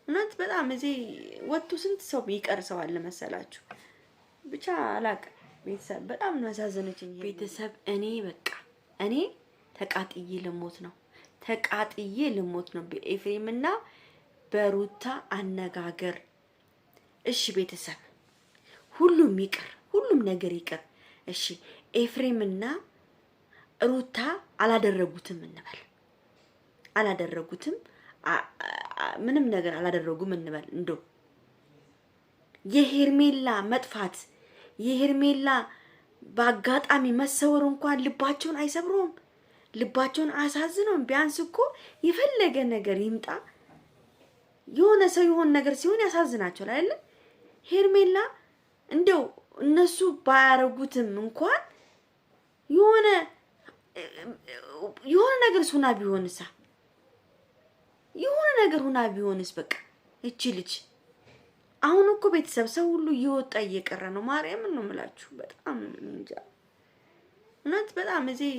እውነት በጣም እዚህ ወጥቶ ስንት ሰው ይቀርሰዋል ለመሰላችሁ። ብቻ አላቅም። ቤተሰብ በጣም ነው ያሳዘነችኝ። ቤተሰብ እኔ ተቃጥዬ ልሞት ነው። ተቃጥዬ ልሞት ነው በኤፍሬምና በሩታ አነጋገር። እሺ ቤተሰብ ሁሉም ይቅር፣ ሁሉም ነገር ይቅር። እሺ ኤፍሬምና ሩታ አላደረጉትም እንበል፣ አላደረጉትም፣ ምንም ነገር አላደረጉም እንበል። እንደው የሄርሜላ መጥፋት የሄርሜላ በአጋጣሚ መሰወር እንኳን ልባቸውን አይሰብረውም? ልባቸውን አያሳዝነውም? ቢያንስ እኮ የፈለገ ነገር ይምጣ የሆነ ሰው የሆነ ነገር ሲሆን ያሳዝናቸዋል አይደል? ሄርሜላ እንደው እነሱ ባያረጉትም እንኳን የሆነ ነገር ሱና ቢሆንሳ የሆነ ነገር ሁና ቢሆንስ በቃ እቺ ልጅ አሁን እኮ ቤተሰብ ሰው ሁሉ እየወጣ እየቀረ ነው። ማርያም ነው የምላችሁ። በጣም እንጃ እውነት በጣም እዚህ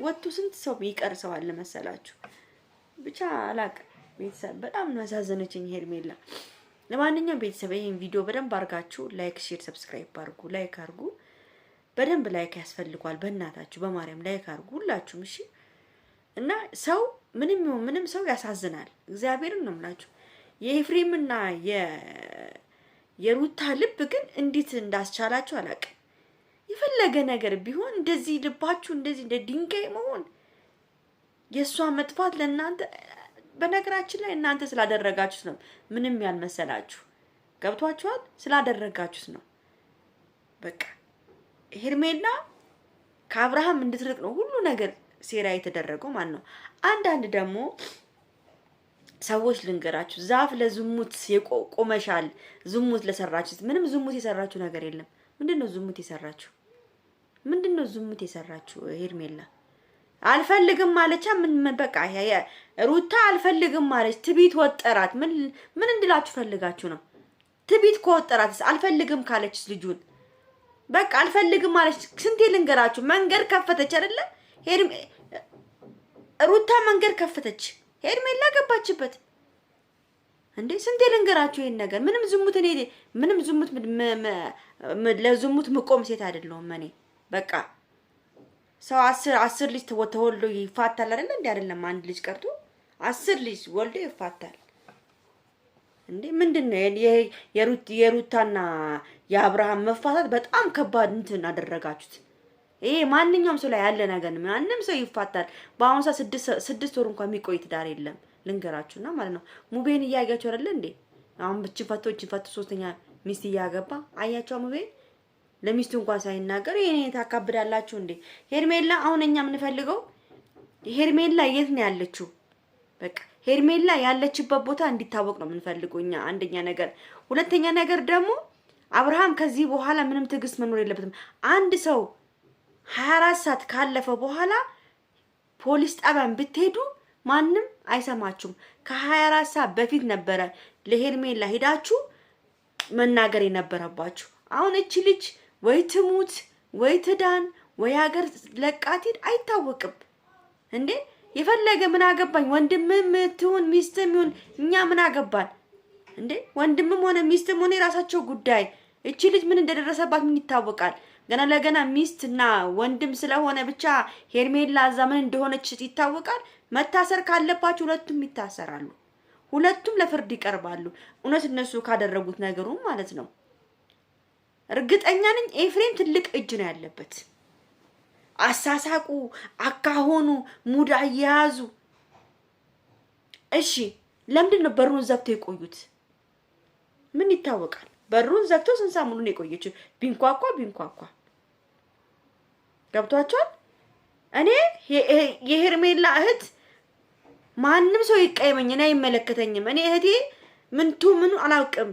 ወጥቶ ስንት ሰው ይቀርሰዋል ለመሰላችሁ። ብቻ አላቅም። ቤተሰብ በጣም ነው ያሳዘነችኝ ሄርሜላ። ለማንኛውም ቤተሰብ ይሄን ቪዲዮ በደንብ አርጋችሁ ላይክ፣ ሼር፣ ሰብስክራይብ አርጉ። ላይክ አርጉ፣ በደንብ ላይክ ያስፈልጓል። በእናታችሁ በማርያም ላይክ አርጉ ሁላችሁም እሺ። እና ሰው ምንም ሰው ያሳዝናል። እግዚአብሔርን ነው የምላችሁ። የኤፍሬምና የሩታ ልብ ግን እንዴት እንዳስቻላችሁ አላውቅም። የፈለገ ነገር ቢሆን እንደዚህ ልባችሁ እንደዚህ እንደ ድንጋይ መሆን የሷ መጥፋት ለእናንተ በነገራችን ላይ እናንተ ስላደረጋችሁት ነው ምንም ያልመሰላችሁ። ገብቷችኋል? ስላደረጋችሁት ነው። በቃ ሄርሜላ ከአብርሃም እንድትርቅ ነው ሁሉ ነገር ሴራ የተደረገው ማለት ነው። አንዳንድ ደግሞ ሰዎች ልንገራችሁ፣ ዛፍ ለዝሙት የቆመሻል። ዝሙት ለሰራችሁት ምንም ዝሙት የሰራችሁ ነገር የለም። ምንድነው ዝሙት የሰራችሁ? ምንድነው ዝሙት የሰራችሁ? ሄርሜላ አልፈልግም ማለቻ ምን በቃ ሩታ አልፈልግም ማለች። ትቢት ወጠራት። ምን እንድላችሁ ፈልጋችሁ ነው? ትቢት ከወጠራትስ አልፈልግም ካለችስ ልጁን በቃ አልፈልግም ማለች። ስንቴ ልንገራችሁ፣ መንገድ ከፈተች አይደለ? ሩታ መንገድ ከፈተች፣ ሄርሜላ ገባችበት። እንዴ ስንቴ ልንገራችሁ ይሄን ነገር። ምንም ዝሙት ለዝሙት መቆም ሴት አይደለሁም እኔ። በቃ ሰው 10 ልጅ ተወልዶ ይፋታል አይደል? እንዴ አይደለም አንድ ልጅ ቀርቶ 10 ልጅ ወልዶ ይፋታል። እንዴ ምንድነው የሩታና የአብርሃም መፋታት በጣም ከባድ እንትን አደረጋችሁት። ይሄ ማንኛውም ሰው ላይ ያለ ነገር ነው። ማንንም ሰው ይፋታል። በአሁን ሰዓት 6 ወር እንኳን የሚቆይ ትዳር የለም ልንገራችሁና ማለት ነው። ሙቤን እያያችሁ አይደል እንዴ? አሁን ብቻ ፈቶ ሶስተኛ ሚስት እያገባ አያችሁ። ሙቤን ለሚስቱ እንኳን ሳይናገር ይሄኔ ታካብዳላችሁ እንዴ? ሄርሜላ አሁን እኛ የምንፈልገው ሄርሜላ የት ነው ያለችው? በቃ ሄርሜላ ያለችበት ቦታ እንዲታወቅ ነው የምንፈልገው እኛ። አንደኛ ነገር፣ ሁለተኛ ነገር ደግሞ አብርሃም ከዚህ በኋላ ምንም ትዕግስት መኖር የለበትም። አንድ ሰው 24 ሰዓት ካለፈ በኋላ ፖሊስ ጣቢያን ብትሄዱ ማንም አይሰማችሁም። ከ24 ሰዓት በፊት ነበረ ለሄርሜላ ሄዳችሁ መናገር የነበረባችሁ። አሁን እቺ ልጅ ወይ ትሙት ወይ ትዳን ወይ ሀገር ለቃቲድ አይታወቅም እንዴ? የፈለገ ምን አገባኝ? ወንድምም ትሁን ሚስትም ይሁን እኛ ምን አገባን እንዴ? ወንድምም ሆነ ሚስትም ሆነ የራሳቸው ጉዳይ። እቺ ልጅ ምን እንደደረሰባት ምን ይታወቃል? ገና ለገና ሚስትና ወንድም ስለሆነ ብቻ ሄርሜላ እዛ ምን እንደሆነች ይታወቃል። መታሰር ካለባቸው ሁለቱም ይታሰራሉ። ሁለቱም ለፍርድ ይቀርባሉ። እውነት እነሱ ካደረጉት ነገሩ ማለት ነው። እርግጠኛ ነኝ ኤፍሬም ትልቅ እጅ ነው ያለበት። አሳሳቁ፣ አካሆኑ፣ ሙድ አያያዙ። እሺ ለምንድን ነው በሩን ዘግተው የቆዩት? ምን ይታወቃል? በሩን ዘግተው ስንት ሰዓት ሙሉ ነው የቆየችው? ቢንኳኳ ገብቷቸዋል። እኔ የሄርሜላ እህት ማንም ሰው ይቀየመኝ እኔ አይመለከተኝም። እኔ እህቴ ምኑ አላውቅም።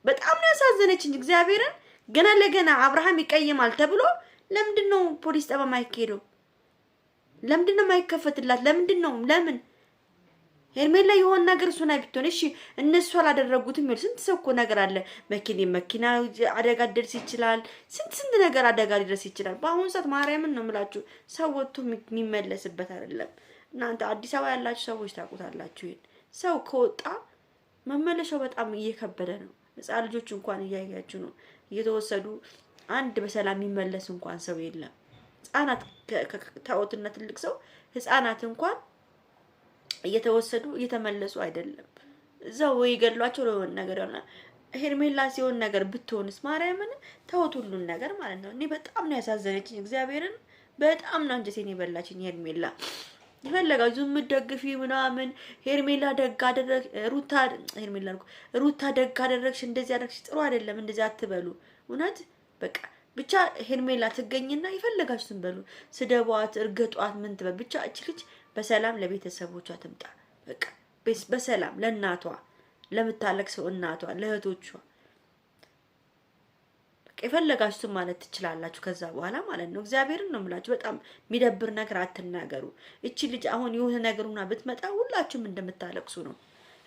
በጣም ነው ያሳዘነችኝ እግዚአብሔርን። ገና ለገና አብርሃም ይቀየማል ተብሎ ለምንድነው ፖሊስ ጣቢያ ማይኬደው? ለምንድነው ማይከፈትላት? ለምን ሄርሜላ የሆነ ነገር ሱና ቢትሆን እሺ፣ እነሱ አላደረጉትም ይል ስንት ሰው እኮ ነገር አለ። መኪና አደጋ ሊደርስ ይችላል። ስንት ነገር አደጋ ሊደርስ ይችላል። በአሁን ሰዓት ማርያምን ነው የምላችሁ ሰው ወጥቶ የሚመለስበት አይደለም። እናንተ አዲስ አበባ ያላችሁ ሰዎች ታውቁታላችሁ። ይሄን ሰው ከወጣ መመለሻው በጣም እየከበደ ነው። ህፃን ልጆች እንኳን እያያችሁ ነው እየተወሰዱ አንድ በሰላም የሚመለስ እንኳን ሰው የለም። ህፃናት ታውትና ትልቅ ሰው ህፃናት እንኳን እየተወሰዱ እየተመለሱ አይደለም። እዛው ወይ ገድሏቸው ለሆነ ነገር ይሆናል። ሄርሜላ ሲሆን ነገር ብትሆንስ ማርያምን ተውት ሁሉን ነገር ማለት ነው። እኔ በጣም ነው ያሳዘነችኝ እግዚአብሔርን በጣም ነው አንጀቴን የበላችኝ ሄርሜላ። ይፈልጋው ዙም ደግፊ ምናምን ሄርሜላ ደግ አደረግ ሩታ ሄርሜላ ሩታ ደግ አደረግሽ እንደዚህ አደረግሽ ጥሩ አይደለም እንደዚህ አትበሉ። እውነት በቃ ብቻ ሄርሜላ ትገኝና ይፈልጋችሁትን በሉ ስደቧት እርገጧት ምን ትበል ብቻ እቺ ልጅ በሰላም ለቤተሰቦቿ ትምጣ። በቃ በሰላም ለእናቷ ለምታለቅሰው እናቷ ለእህቶቿ በቃ የፈለጋችሁትን ማለት ትችላላችሁ ከዛ በኋላ ማለት ነው። እግዚአብሔርን ነው የምላችሁ። በጣም የሚደብር ነገር አትናገሩ። እቺ ልጅ አሁን የሆነ ነገሩና ብትመጣ ሁላችሁም እንደምታለቅሱ ነው።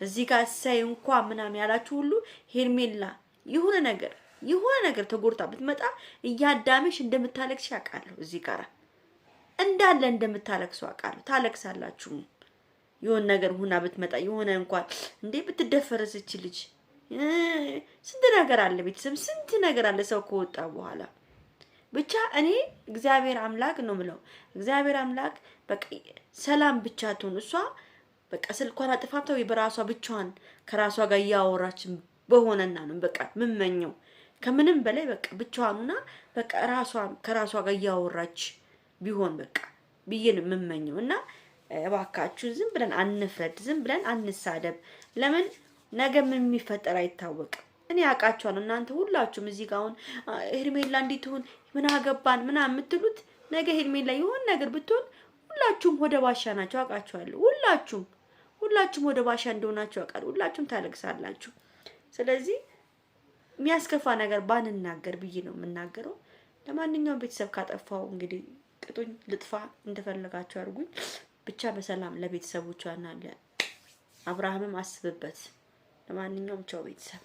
እዚህ ጋር ሳይ እንኳን ምናምን ያላችሁ ሁሉ ሄርሜላ የሆነ ነገር ተጎርታ ብትመጣ እያዳመሽ እንደምታለቅሽ ያውቃለሁ። እዚህ ጋር እንዳለ እንደምታለቅሱ አውቃለሁ። ታለቅሳላችሁ። የሆነ ነገር ሁና ብትመጣ የሆነ እንኳን እንዴ ብትደፈረስ እቺ ልጅ ስንት ነገር አለ ቤተሰብ ስንት ነገር አለ ሰው ከወጣ በኋላ ብቻ እኔ እግዚአብሔር አምላክ ነው ምለው። እግዚአብሔር አምላክ በቃ ሰላም ብቻ ትሁን። እሷ በቃ ስልኳን አጥፋታው በራሷ ብቻዋን ከራሷ ጋር ያወራች በሆነና ነው በቃ ምመኘው ከምንም በላይ በቃ ብቻዋንና በቃ ከራሷ ጋር ያወራች ቢሆን በቃ ብዬን ምመኘው እና እባካችሁ ዝም ብለን አንፍረድ፣ ዝም ብለን አንሳደብ። ለምን ነገ ምን የሚፈጠር አይታወቅም። እኔ አውቃችኋለሁ። እናንተ ሁላችሁም እዚህ ጋር አሁን ሄርሜላ እንዴት ትሁን ምን አገባን ምናምን የምትሉት ነገ ሄርሜላ የሆነ ነገር ብትሆን ሁላችሁም ወደ ባሻ ናችሁ አውቃችኋለሁ። ሁላችሁም ወደ ባሻ እንደሆናችሁ አውቃለሁ። ሁላችሁም ታለቅሳላችሁ። ስለዚህ የሚያስከፋ ነገር ባንናገር ብዬ ነው የምናገረው። ለማንኛውም ቤተሰብ ካጠፋው እንግዲህ ቅጡኝ ልጥፋ እንደፈለጋችሁ አድርጉኝ። ብቻ በሰላም ለቤተሰቦቿና ለአብርሃምም አስብበት። ለማንኛውም ቻው ቤተሰብ።